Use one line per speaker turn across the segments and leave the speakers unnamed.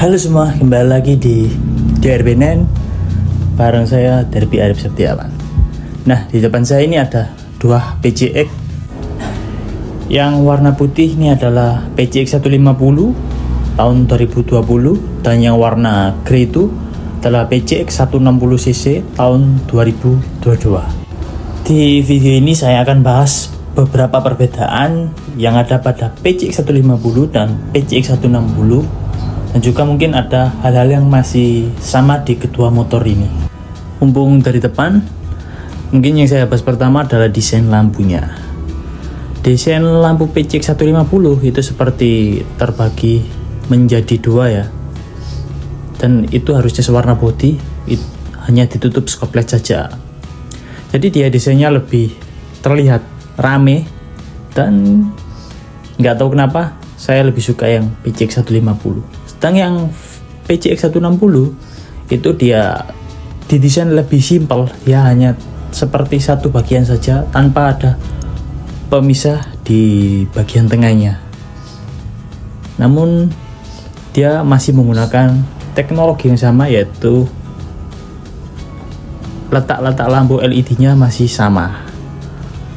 Halo semua, kembali lagi di DRB9 bareng saya Derby Arif Setiawan. Nah, di depan saya ini ada dua PCX. Yang warna putih ini adalah PCX 150 tahun 2020, dan yang warna grey itu adalah PCX 160cc tahun 2022. Di video ini saya akan bahas beberapa perbedaan yang ada pada PCX 150 dan PCX 160, dan juga mungkin ada hal-hal yang masih sama di kedua motor ini. Mumpung dari depan, mungkin yang saya bahas pertama adalah desain lampunya. Desain lampu PCX 150 itu seperti terbagi menjadi dua ya, dan itu harusnya sewarna body, hanya ditutup skoplet saja. Jadi dia desainnya lebih terlihat rame, dan nggak tahu kenapa saya lebih suka yang PCX 150. Sedang yang PCX 160 itu dia didesain lebih simpel ya, hanya seperti satu bagian saja tanpa ada pemisah di bagian tengahnya. Namun dia masih menggunakan teknologi yang sama, yaitu letak-letak lampu LED-nya masih sama.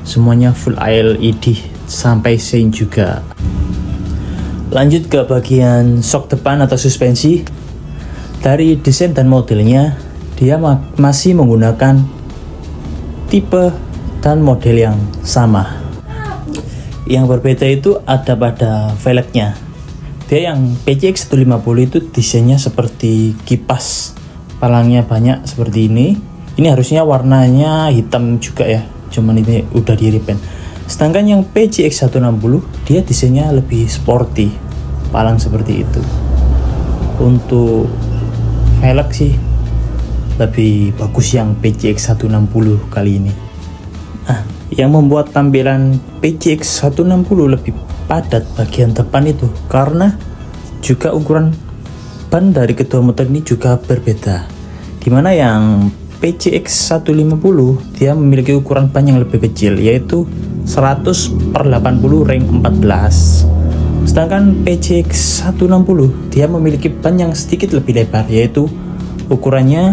Semuanya full LED sampai sein juga. Lanjut ke bagian shock depan atau suspensi. Dari desain dan modelnya, dia masih menggunakan tipe dan model yang sama. Yang berbeda itu ada pada velgnya. Dia yang PCX 150 itu desainnya seperti kipas, palangnya banyak seperti ini. Ini harusnya warnanya hitam juga ya, cuman ini udah di repaint. Sedangkan yang PCX 160 dia desainnya lebih sporty, palang seperti itu. Untuk velg sih lebih bagus yang PCX 160 kali ini. Yang membuat tampilan PCX 160 lebih padat bagian depan itu karena juga ukuran ban dari kedua motor ini juga berbeda. Dimana yang PCX 150 dia memiliki ukuran ban yang lebih kecil, yaitu 100/80 ring 14. Sedangkan PCX 160 dia memiliki ban yang sedikit lebih lebar, yaitu ukurannya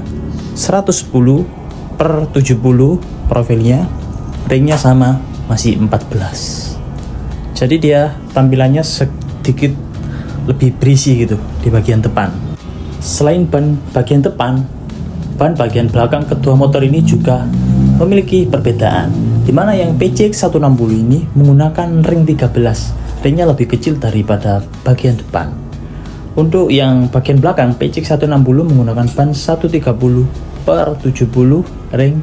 110/70 profilnya, ringnya sama, masih 14. Jadi dia tampilannya sedikit lebih berisi gitu di bagian depan. Selain ban bagian depan, ban bagian belakang kedua motor ini juga memiliki perbedaan, dimana yang PCX 160 ini menggunakan ring 13. Ringnya lebih kecil daripada bagian depan. Untuk yang bagian belakang, PCX 160 menggunakan ban 130/70 ring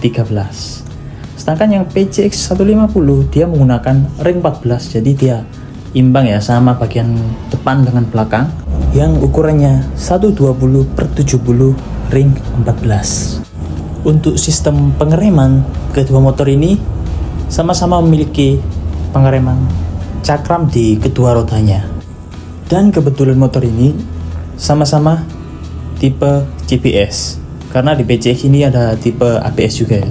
13. Sedangkan yang PCX 150 dia menggunakan ring 14, jadi dia imbang ya, sama bagian depan dengan belakang, yang ukurannya 120/70 ring 14. Untuk sistem pengereman, kedua motor ini sama-sama memiliki pengereman cakram di kedua rodanya. Dan kebetulan motor ini sama-sama tipe GPS, karena di PCX ini ada tipe ABS juga ya.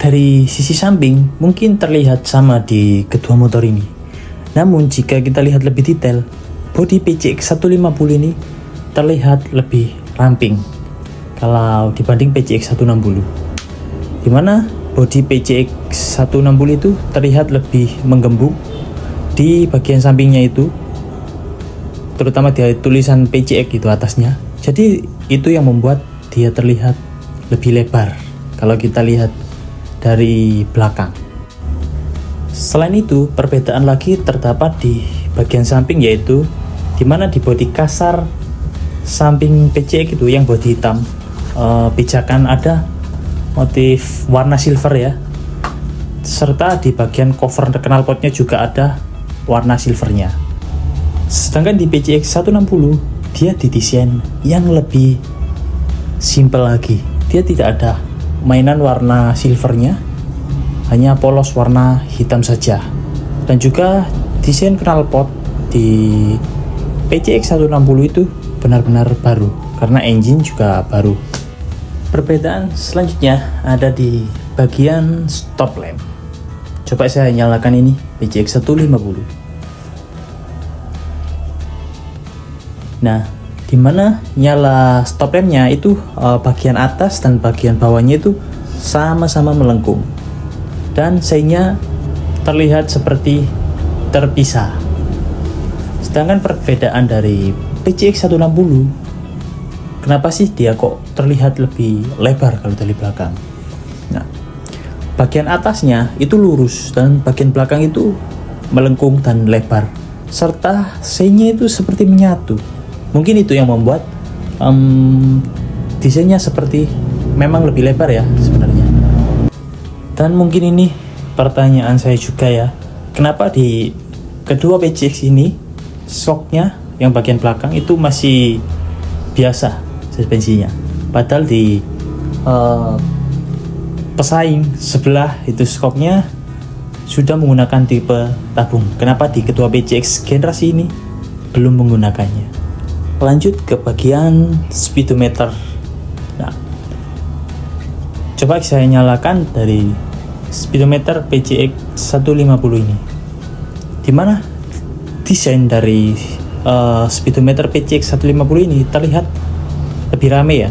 Dari sisi samping mungkin terlihat sama di kedua motor ini. Namun jika kita lihat lebih detail, bodi PCX 150 ini terlihat lebih ramping kalau dibanding PCX 160, dimana bodi PCX 160 itu terlihat lebih menggembung di bagian sampingnya itu, terutama di tulisan PCX itu atasnya. Jadi itu yang membuat dia terlihat lebih lebar kalau kita lihat dari belakang. Selain itu, perbedaan lagi terdapat di bagian samping, yaitu dimana di bodi kasar samping PCX itu yang bodi hitam, pijakan ada motif warna silver ya, serta di bagian cover knalpotnya juga ada warna silvernya. Sedangkan di PCX 160 dia didesain yang lebih simple lagi. Dia tidak ada mainan warna silvernya, hanya polos warna hitam saja. Dan juga desain knalpot di PCX 160 itu benar-benar baru, karena engine juga baru. Perbedaan selanjutnya ada di bagian stop lamp. Coba saya nyalakan ini PCX 150. Nah, dimana nyala stop lampnya itu bagian atas dan bagian bawahnya itu sama-sama melengkung dan seinya terlihat seperti terpisah. Sedangkan perbedaan dari PCX 160, kenapa sih dia kok terlihat lebih lebar kalau dari belakang? Nah, bagian atasnya itu lurus dan bagian belakang itu melengkung dan lebar, serta seinya itu seperti menyatu. Mungkin itu yang membuat desainnya seperti memang lebih lebar ya sebenarnya. Dan mungkin ini pertanyaan saya juga ya, kenapa di kedua PCX ini shocknya yang bagian belakang itu masih biasa suspensinya, padahal di pesaing sebelah itu shocknya sudah menggunakan tipe tabung. Kenapa di kedua PCX generasi ini belum menggunakannya? Lanjut ke bagian speedometer. Nah, coba saya nyalakan dari speedometer PCX 150 ini, dimana desain dari speedometer PCX 150 ini terlihat lebih rame ya.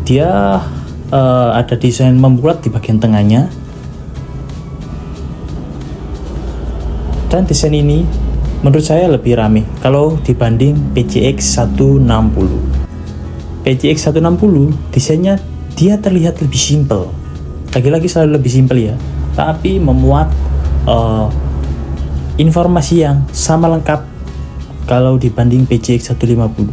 Dia ada desain membulat di bagian tengahnya, dan desain ini menurut saya lebih rame kalau dibanding PCX 160. PCX 160 desainnya dia terlihat lebih simple. Lagi-lagi selalu lebih simple ya, tapi memuat informasi yang sama lengkap kalau dibanding PCX 150.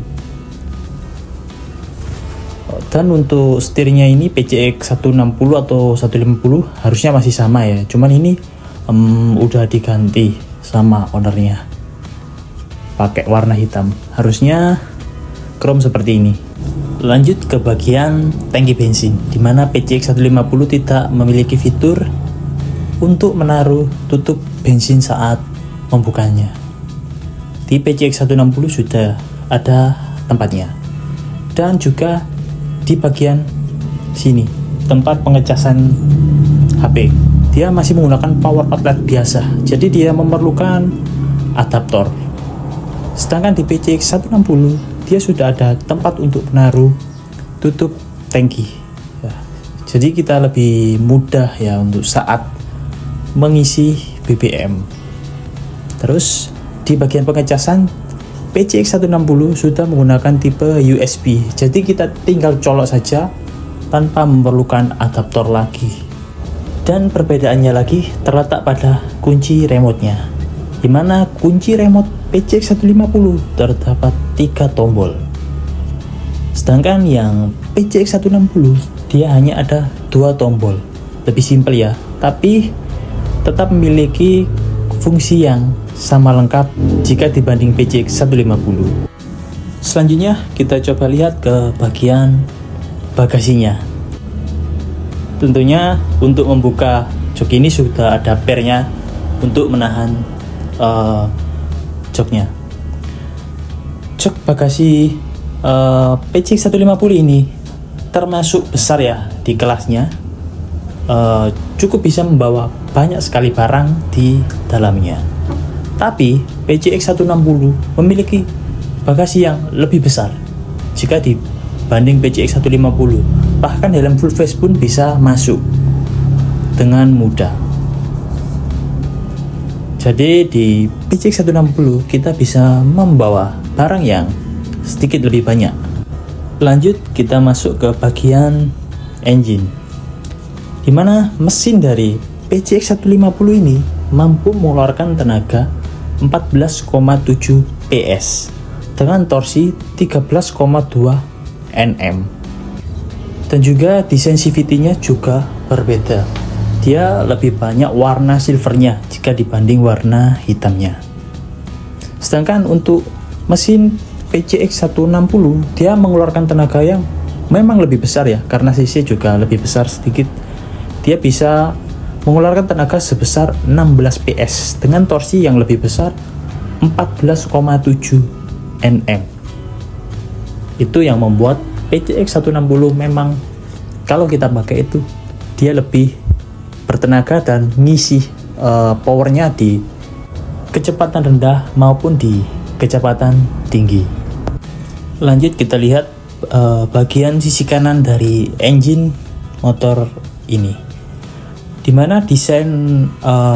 Dan untuk setirnya ini PCX 160 atau 150 harusnya masih sama ya, cuman ini udah diganti sama ownernya pakai warna hitam, harusnya chrome seperti ini. Lanjut ke bagian tangki bensin, dimana PCX 150 tidak memiliki fitur untuk menaruh tutup bensin saat membukanya. Di PCX 160 sudah ada tempatnya, dan juga di bagian sini tempat pengecasan HP dia masih menggunakan power outlet biasa, jadi dia memerlukan adaptor. Sedangkan di PCX 160 dia sudah ada tempat untuk menaruh tutup tangki ya. Jadi kita lebih mudah ya untuk saat mengisi BBM. Terus di bagian pengecasan PCX 160 sudah menggunakan tipe USB, jadi kita tinggal colok saja tanpa memerlukan adaptor lagi. Dan perbedaannya lagi terletak pada kunci remote-nya, dimana kunci remote PCX 150 terdapat 3 tombol, sedangkan yang PCX 160 dia hanya ada 2 tombol. Lebih simpel ya, tapi tetap memiliki fungsi yang sama lengkap jika dibanding PCX 150. Selanjutnya kita coba lihat ke bagian bagasinya. Tentunya untuk membuka jok ini sudah ada pernya untuk menahan joknya. Jok bagasi PCX 150 ini termasuk besar ya di kelasnya, cukup bisa membawa banyak sekali barang di dalamnya. Tapi PCX 160 memiliki bagasi yang lebih besar jika dibanding PCX 150. Bahkan helm full face pun bisa masuk dengan mudah. Jadi di PCX 160 kita bisa membawa barang yang sedikit lebih banyak. Lanjut kita masuk ke bagian engine, dimana mesin dari PCX 150 ini mampu mengeluarkan tenaga 14,7 PS dengan torsi 13,2 Nm. Dan juga desain CVT-nya juga berbeda. Dia lebih banyak warna silvernya jika dibanding warna hitamnya. Sedangkan untuk mesin PCX 160 dia mengeluarkan tenaga yang memang lebih besar ya, karena cc juga lebih besar sedikit. Dia bisa mengeluarkan tenaga sebesar 16 PS dengan torsi yang lebih besar 14,7 Nm. Itu yang membuat PCX 160 memang kalau kita pakai itu dia lebih bertenaga dan ngisi powernya di kecepatan rendah maupun di kecepatan tinggi. Lanjut kita lihat bagian sisi kanan dari engine motor ini, dimana desain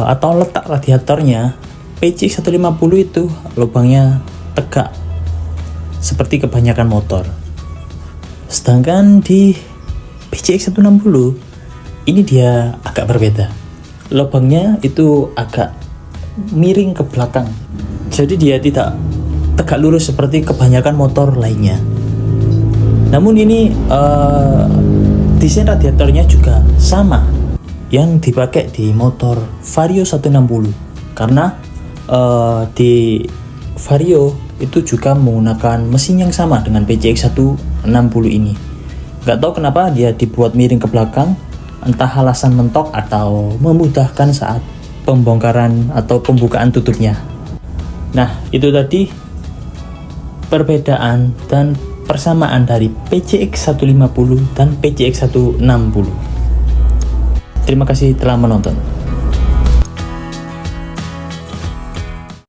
atau letak radiatornya PCX 150 itu lubangnya tegak seperti kebanyakan motor. Sedangkan di PCX 160 ini dia agak berbeda, lubangnya itu agak miring ke belakang, jadi dia tidak tegak lurus seperti kebanyakan motor lainnya. Namun ini desain radiatornya juga sama yang dipakai di motor Vario 160, karena di Vario itu juga menggunakan mesin yang sama dengan PCX 160 ini. Gak tahu kenapa dia dibuat miring ke belakang, entah alasan mentok atau memudahkan saat pembongkaran atau pembukaan tutupnya. Nah, itu tadi perbedaan dan persamaan dari PCX 150 dan PCX 160. Terima kasih telah menonton.